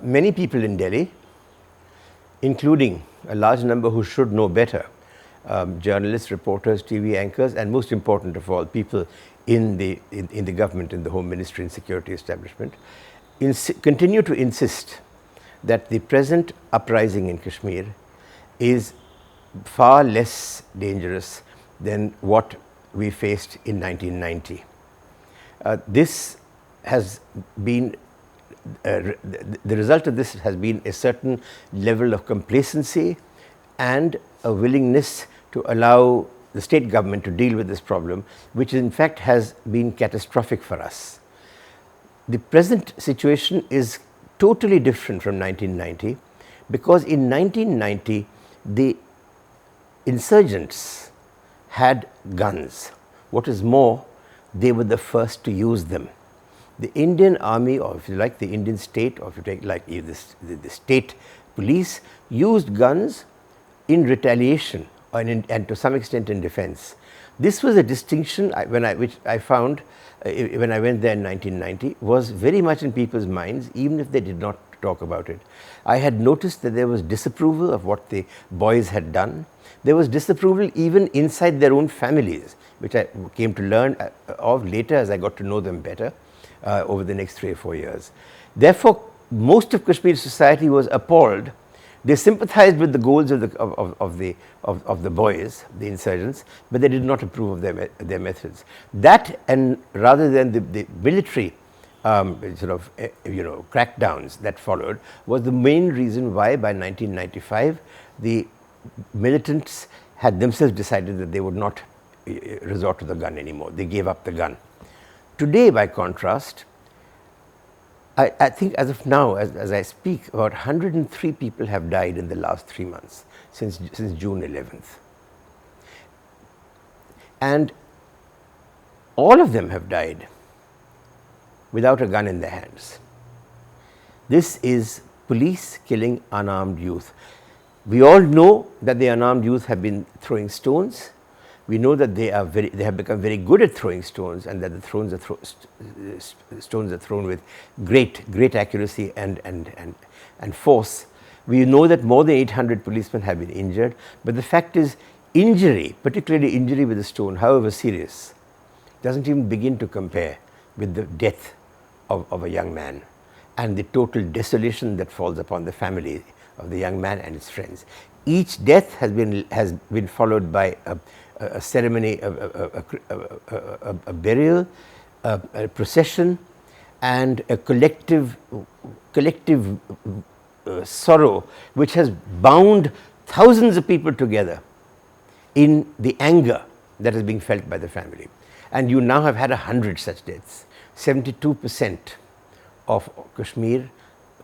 Many people in Delhi, including a large number who should know better, journalists, reporters, TV anchors, and most important of all, people in the government, in the Home Ministry and security establishment, continue to insist that the present uprising in Kashmir is far less dangerous than what we faced in 1990. This has been the result of this has been a certain level of complacency and a willingness to allow the state government to deal with this problem, which in fact has been catastrophic for us. The present situation is totally different from 1990, because in 1990 the insurgents had guns. What is more, they were the first to use them. The Indian army, or if you like the Indian state, or if you take like the state police, used guns in retaliation and to some extent in defense. This was a distinction which I found when I went there in 1990, was very much in people's minds, even if they did not talk about it. I had noticed that there was disapproval of what the boys had done. There was disapproval even inside their own families, which I came to learn of later as I got to know them better over the next 3 or 4 years. Therefore, most of Kashmir society was appalled. They sympathized with the goals of the boys, the insurgents, but they did not approve of their methods. That, and rather than the military crackdowns that followed, was the main reason why by 1995 the militants had themselves decided that they would not resort to the gun anymore. They gave up the gun. Today, by contrast, I think as of now, as I speak, about 103 people have died in the last 3 months, since June 11th. And all of them have died without a gun in their hands. This is police killing unarmed youth. We all know that the unarmed youth have been throwing stones. We know that they have become very good at throwing stones, and that the stones are thrown with great accuracy and force. We know that more than 800 policemen have been injured, but the fact is, injury, particularly injury with a stone, however serious, doesn't even begin to compare with the death of a young man and the total desolation that falls upon the family of the young man and his friends. Each death has been followed by a ceremony, a burial, a procession, and a collective sorrow which has bound thousands of people together in the anger that is being felt by the family. And you now have had 100 such deaths. 72% of Kashmir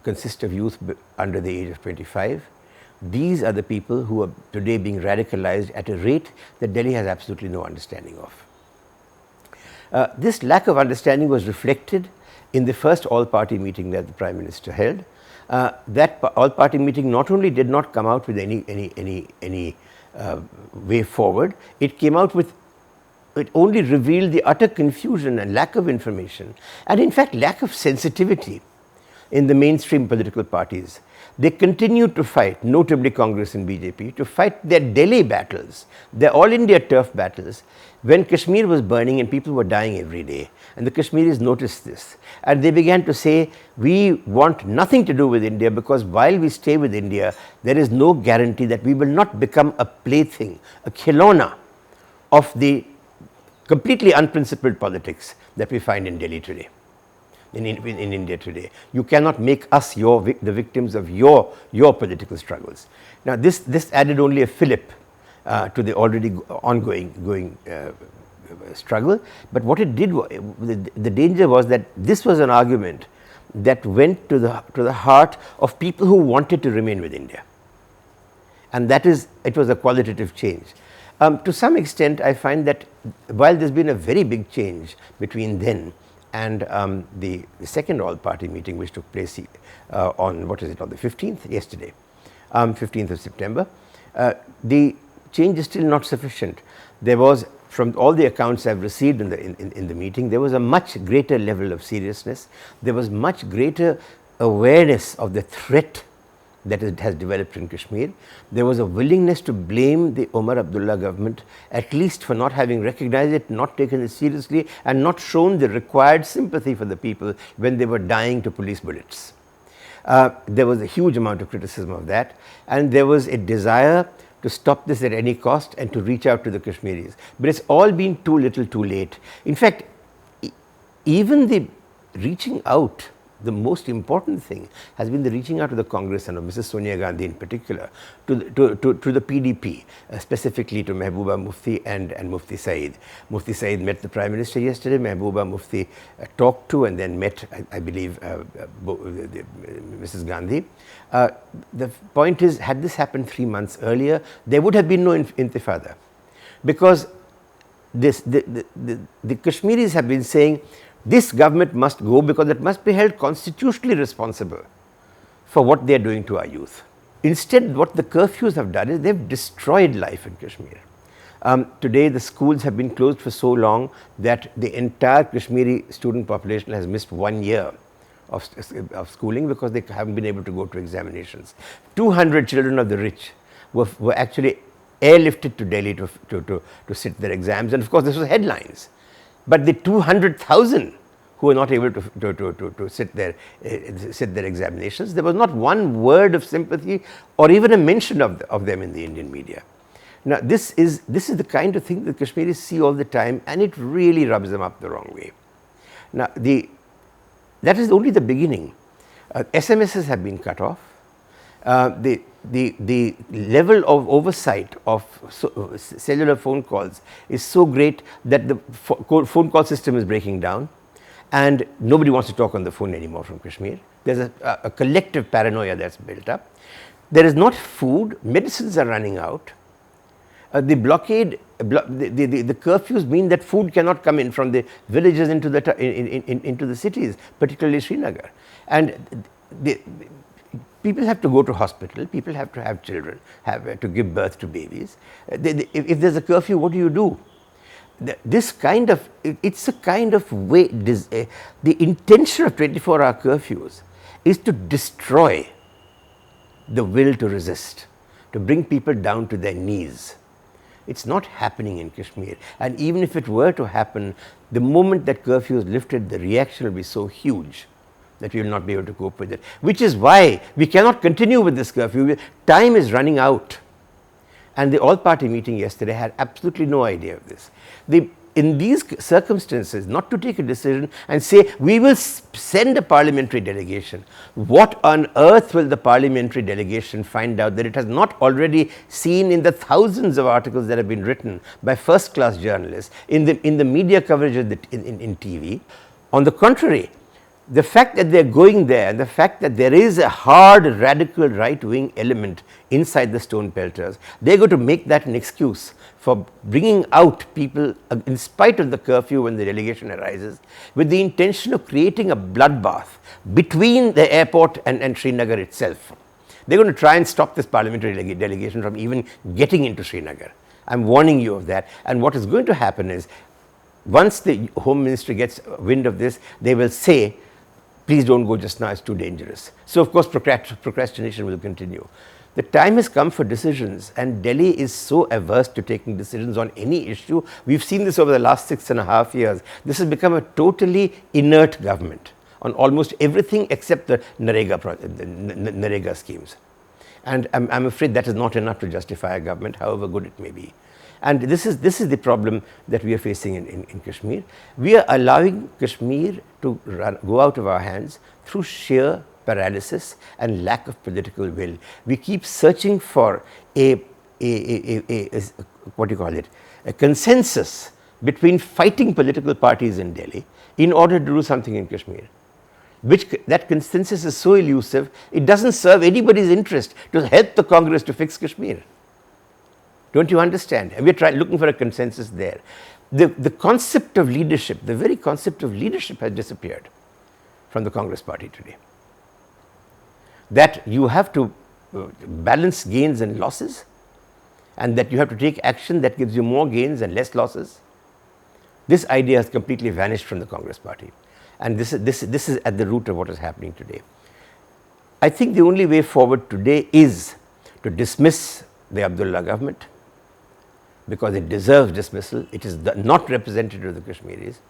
consist of youth under the age of 25. These are the people who are today being radicalized at a rate that Delhi has absolutely no understanding of. This lack of understanding was reflected in the first all-party meeting that the Prime Minister held. That all-party meeting not only did not come out with any way forward, it came out with, it only revealed the utter confusion and lack of information, and in fact lack of sensitivity in the mainstream political parties. They continue to fight, notably Congress and BJP, to fight their Delhi battles, their all India turf battles, when Kashmir was burning and people were dying every day. And the Kashmiris noticed this, and they began to say, we want nothing to do with India, because while we stay with India, there is no guarantee that we will not become a plaything, a khilona of the completely unprincipled politics that we find in Delhi today. In India today, you cannot make us the victims of your political struggles. Now, this added only a fillip to the already ongoing struggle. But what it did, the danger was that this was an argument that went to the heart of people who wanted to remain with India, and it was a qualitative change. To some extent, I find that while there's been a very big change between then and the second all-party meeting, which took place on the 15th, yesterday, 15th of September, the change is still not sufficient. There was, from all the accounts I've received in the meeting, there was a much greater level of seriousness. There was much greater awareness of the threat that it has developed in Kashmir. There was a willingness to blame the Omar Abdullah government, at least for not having recognized it, not taken it seriously, and not shown the required sympathy for the people when they were dying to police bullets. There was a huge amount of criticism of that, and there was a desire to stop this at any cost and to reach out to the Kashmiris. But it's all been too little too late. In fact, even the reaching out, the most important thing has been the reaching out to the Congress and Mrs. Sonia Gandhi in particular, to the PDP, specifically to Mehbooba Mufti and Mufti Saeed. Mufti Saeed met the Prime Minister yesterday, Mehbooba Mufti talked to and then met, I believe, Mrs. Gandhi. The point is, had this happened 3 months earlier, there would have been no intifada, because the Kashmiris have been saying, this government must go because it must be held constitutionally responsible for what they are doing to our youth. Instead, what the curfews have done is they have destroyed life in Kashmir. Today, the schools have been closed for so long that the entire Kashmiri student population has missed 1 year of schooling because they haven't been able to go to examinations. 200 children of the rich were actually airlifted to Delhi to sit their exams, and of course, this was headlines. But the 200,000 who were not able to sit their examinations, there was not one word of sympathy or even a mention of them in the Indian media. Now, this is the kind of thing that Kashmiris see all the time, and it really rubs them up the wrong way. Now, that is only the beginning. SMSs have been cut off. The level of oversight of cellular phone calls is so great that the phone call system is breaking down, and nobody wants to talk on the phone anymore from Kashmir. There is a collective paranoia that is built up. There is not food, medicines are running out. The blockade, the curfews mean that food cannot come in from the villages into the cities, particularly Srinagar. And people have to go to hospital, people have to have children, have to give birth to babies. If there is a curfew, what do? This kind of, it's a kind of way, the intention of 24-hour curfews is to destroy the will to resist, to bring people down to their knees. It's not happening in Kashmir, and even if it were to happen, the moment that curfew is lifted, the reaction will be so huge that we will not be able to cope with it, which is why we cannot continue with this curfew. Time is running out. And the all-party meeting yesterday had absolutely no idea of this. In these circumstances, not to take a decision and say, we will send a parliamentary delegation. What on earth will the parliamentary delegation find out that it has not already seen in the thousands of articles that have been written by first-class journalists, in the media coverage in TV? On the contrary, the fact that they are going there, and the fact that there is a hard, radical right-wing element inside the stone pelters, they are going to make that an excuse for bringing out people in spite of the curfew when the delegation arises, with the intention of creating a bloodbath between the airport and Srinagar itself. They are going to try and stop this parliamentary delegation from even getting into Srinagar. I am warning you of that. And what is going to happen is, once the Home Ministry gets wind of this, they will say, please don't go just now, it's too dangerous. So, of course, procrastination will continue. The time has come for decisions, and Delhi is so averse to taking decisions on any issue. We've seen this over the last 6.5 years. This has become a totally inert government on almost everything except the Narega schemes. And I'm afraid that is not enough to justify a government, however good it may be. And this is the problem that we are facing in Kashmir. We are allowing Kashmir to go out of our hands through sheer paralysis and lack of political will. We keep searching for a consensus between fighting political parties in Delhi in order to do something in Kashmir. That consensus is so elusive, it doesn't serve anybody's interest to help the Congress to fix Kashmir. Don't you understand? And we are looking for a consensus there. The concept of leadership, the very concept of leadership has disappeared from the Congress party today. That you have to balance gains and losses, and that you have to take action that gives you more gains and less losses. This idea has completely vanished from the Congress party, and this is at the root of what is happening today. I think the only way forward today is to dismiss the Abdullah government, because it deserves dismissal. It is not representative of the Kashmiris.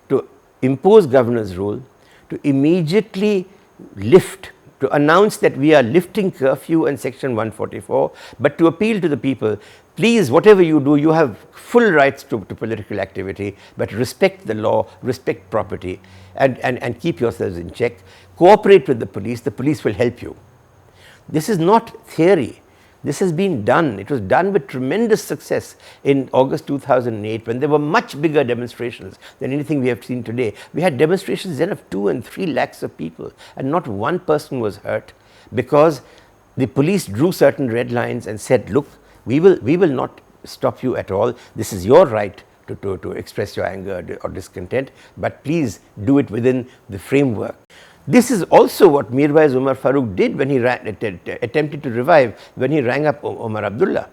To impose governor's rule, to immediately lift, to announce that we are lifting curfew and section 144, but to appeal to the people, please, whatever you do, you have full rights to political activity, but respect the law, respect property, and keep yourselves in check. Cooperate with the police will help you. This is not theory. This has been done. It was done with tremendous success in August 2008, when there were much bigger demonstrations than anything we have seen today. We had demonstrations then of 2 and 3 lakhs of people, and not one person was hurt, because the police drew certain red lines and said, look, we will not stop you at all. This is your right to express your anger or discontent, but please do it within the framework. This is also what Mirwais Umar Farooq did when he attempted to revive, when he rang up Omar Abdullah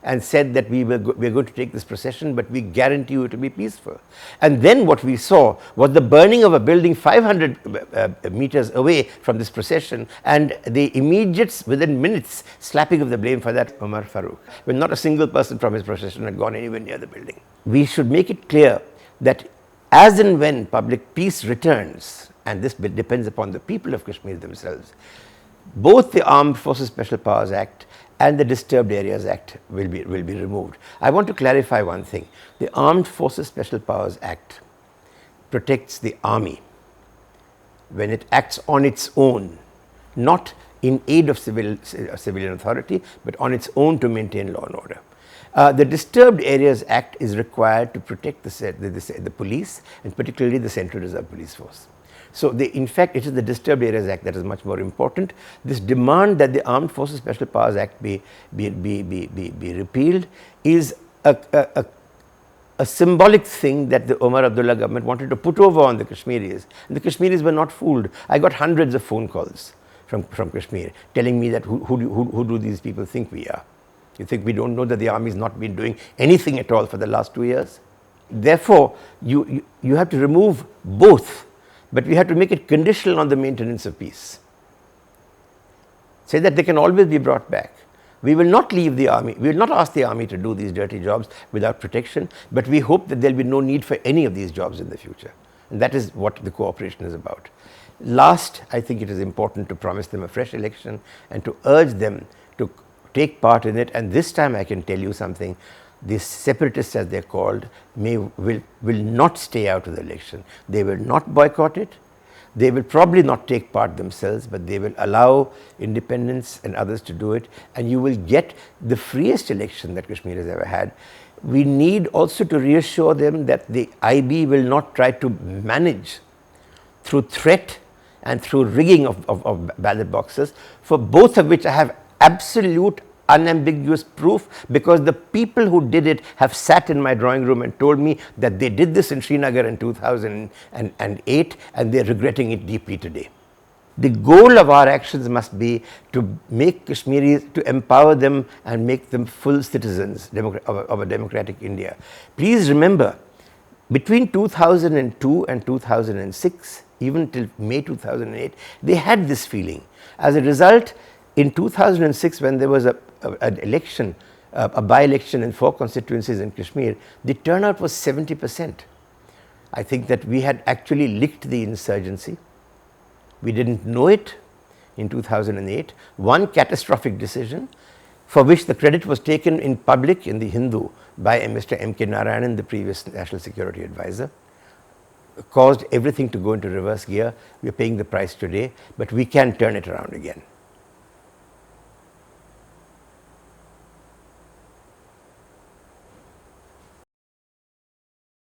and said that we are going to take this procession, but we guarantee you it will be peaceful. And then what we saw was the burning of a building 500 meters away from this procession, and the immediate, within minutes, slapping of the blame for that Omar Farooq, when not a single person from his procession had gone anywhere near the building. We should make it clear that as and when public peace returns, and this depends upon the people of Kashmir themselves, both the Armed Forces Special Powers Act and the Disturbed Areas Act will be removed. I want to clarify one thing. The Armed Forces Special Powers Act protects the army when it acts on its own, not in aid of civilian authority, but on its own to maintain law and order. The Disturbed Areas Act is required to protect the police, and particularly the Central Reserve Police Force. So, in fact, it is the Disturbed Areas Act that is much more important. This demand that the Armed Forces Special Powers Act be repealed is a symbolic thing that the Omar Abdullah government wanted to put over on the Kashmiris, and the Kashmiris were not fooled. I got hundreds of phone calls from Kashmir telling me that who do these people think we are? You think we don't know that the army has not been doing anything at all for the last 2 years? Therefore, you have to remove both, but we have to make it conditional on the maintenance of peace. Say that they can always be brought back. We will not leave the army, we will not ask the army to do these dirty jobs without protection, but we hope that there will be no need for any of these jobs in the future. And that is what the cooperation is about. Last, I think it is important to promise them a fresh election and to urge them to take part in it. And this time I can tell you something, the separatists, as they are called, will not stay out of the election. They will not boycott it. They will probably not take part themselves, but they will allow independents and others to do it, and you will get the freest election that Kashmir has ever had. We need also to reassure them that the IB will not try to manage through threat and through rigging of ballot boxes, for both of which I have absolute unambiguous proof, because the people who did it have sat in my drawing room and told me that they did this in Srinagar in 2008 and they are regretting it deeply today. The goal of our actions must be to make Kashmiris, to empower them and make them full citizens of a democratic India. Please remember, between 2002 and 2006, even till May 2008, they had this feeling. As a result, in 2006, when there was an election, a by-election in 4 constituencies in Kashmir, the turnout was 70%. I think that we had actually licked the insurgency. We didn't know it in 2008. One catastrophic decision, for which the credit was taken in public in the Hindu by Mr. M.K. Narayanan, the previous National Security Advisor, caused everything to go into reverse gear. We are paying the price today, but we can turn it around again.